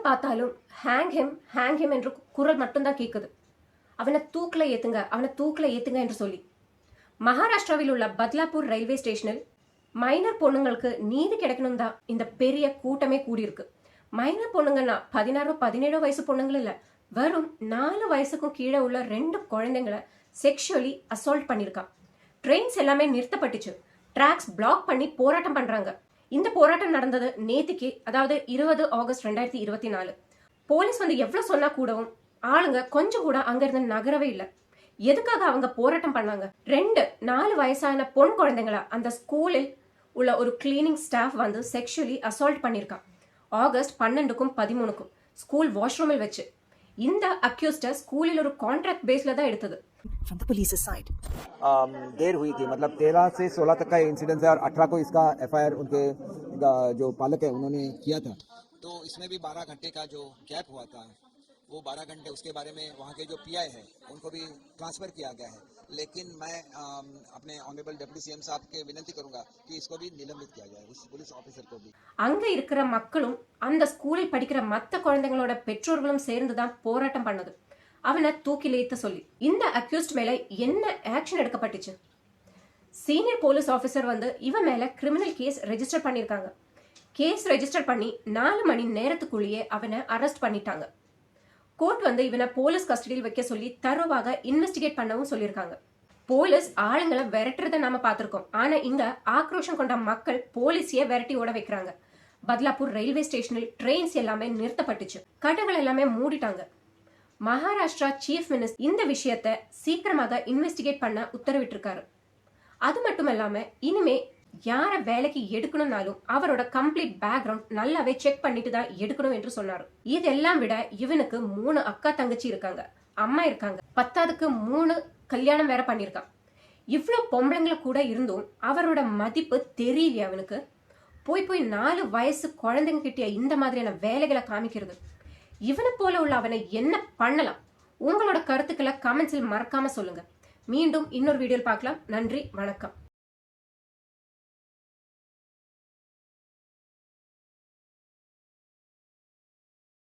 பார்த்தாலும் hang him என்று குரல் மட்டும்தான் கேட்குது. அவனை தூக்கில் ஏத்துங்க, அவனை தூக்கில் ஏத்துங்க என்று சொல்லி. மகாராஷ்டிராவில் உள்ள பத்லாப்பூர் ரயில்வே ஸ்டேஷனில் மைனர் பொண்ணுங்களுக்கு நீதி கிடைக்கணும் தான் இந்த பெரிய கூட்டமே கூடியிருக்கு. மைனர் பொண்ணுங்கன்னா 16-17 வயசு பொண்ணுங்கள் இல்ல, வெறும் 4 வயசுக்கும் கீழே உள்ள 2 குழந்தைங்களை செக்ஷுவலி அசால்ட் பண்ணிருக்கான். ட்ரெயின்ஸ் எல்லாமே நிறுத்தப்பட்டுச்சு. ட்ராக்ஸ் பிளாக் பண்ணி போராட்டம் பண்றாங்க. இந்த போராட்டம் நடந்தது நேத்திக்கு, அதாவது 20 ஆகஸ்ட் 2024. போலீஸ் வந்து எவ்வளவு சொன்னா கூடவும் ஆளுங்க கொஞ்சம் கூட அங்க இருந்து நகரவே இல்லை. எதுக்காக அவங்க போராட்டம் பண்ணாங்க? 2-4 வயசான பொன் குழந்தைங்கள அந்த ஸ்கூலில் உள்ள ஒரு கிளீனிங் ஸ்டாஃப் வந்து செக்ஷுவலி அசால்ட் பண்ணிருக்கான். ஆகஸ்ட் 12க்கும் 13க்கும் ஸ்கூல் வாஷ்ரூமில் வச்சு. இந்த அக்யூஸ்ட ஸ்கூலில் ஒரு கான்ட்ராக்ட் பேஸ்ல தான் எடுத்தது. From the police's side, देर हुई थी, मतलब 13 से 16 तक का इंसिडेंस है और 18 को इसका एफआईआर उनके जो पालक है उन्होंने किया था। तो इसमें भी 12 घंटे का जो गैप हुआ था, वो 12 घंटे उसके बारे में वहाँ के जो पीआई है उनको भी ट्रांसफर किया गया है। लेकिन मैं अपने ऑनरेबल डिप्टी सीएम साहब के विनती करूंगा कि इसको भी निलंबित किया जाए, उस पुलिस ऑफिसर को भी। அங்க இருக்கிற மக்களும் அந்த ஸ்கூலில் படிக்கிற மற்ற குழந்தைங்களோட பெற்றோர்களும் சேர்ந்து தான் போராட்டம் பண்ணது. அவனை தூக்கில் ஏத்த சொல்லி. இந்த அக்யூஸ்ட் மேல என்ன ஆக்ஷன் எடுக்கப்பட்டுச்சு? சீனியர் போலீஸ் ஆபீசர் வந்து இவன் மேல கிரிமினல் கேஸ் ரெஜிஸ்டர் பண்ணிருக்காங்க. கேஸ் ரெஜிஸ்டர் பண்ணி 4 மணி நேரத்துக்குள்ளேயே அவனை அரெஸ்ட் பண்ணிட்டாங்க. கோர்ட் வந்து இவனை போலீஸ் கஸ்டடியில் வைக்க சொல்லி தரோவாக இன்வெஸ்டிகேட் பண்ணவும் சொல்லியிருக்காங்க. போலீஸ் ஆளுங்களை விரட்டுறதை நாம பார்த்திருக்கோம். ஆனா இங்க ஆக்ரோஷம் கொண்ட மக்கள் போலீஸையே விரட்டி ஓட வைக்கிறாங்க. பத்லாப்பூர் ரயில்வே ஸ்டேஷனில் ட்ரெயின்ஸ் எல்லாமே நிறுத்தப்பட்டுச்சு. கடைகள் எல்லாமே மூடிட்டாங்க. மகாராஷ்டிரா சீஃப் மினிஸ்டர் இந்த விஷயத்தை சீக்கிரமாக இன்வெஸ்டிகேட் பண்ண உத்தரவிட்டிருக்காரு. அது மட்டும் இல்லாம இனிமே யார வேலைக்கு எடுக்கணும்னாலும் அவரோட கம்ப்ளீட் பேக்ரவுண்ட் நல்லாவே செக் பண்ணிட்டு தான் எடுக்கணும் என்று சொன்னாரு. இதெல்லாம் விட இவனுக்கு 3 அக்கா தங்கச்சி இருக்காங்க, அம்மா இருக்காங்க, 10க்கு 3 கல்யாணம் வேற பண்ணிருக்கான். இவ்வளவு பொம்பளைங்களை கூட இருந்தும் அவரோட மதிப்பு தெரியல அவனுக்கு. போய் 4 வயசு குழந்தைங்க கிட்ட இந்த மாதிரியான வேலைகளை காமிக்கிறது. இவனை போல உள்ள அவனை என்ன பண்ணலாம்? உங்களோட கருத்துக்களை கமெண்ட்ஸில் மறக்காம சொல்லுங்க. மீண்டும் இன்னொரு வீடியோவில் பார்க்கலாம். நன்றி, வணக்கம்.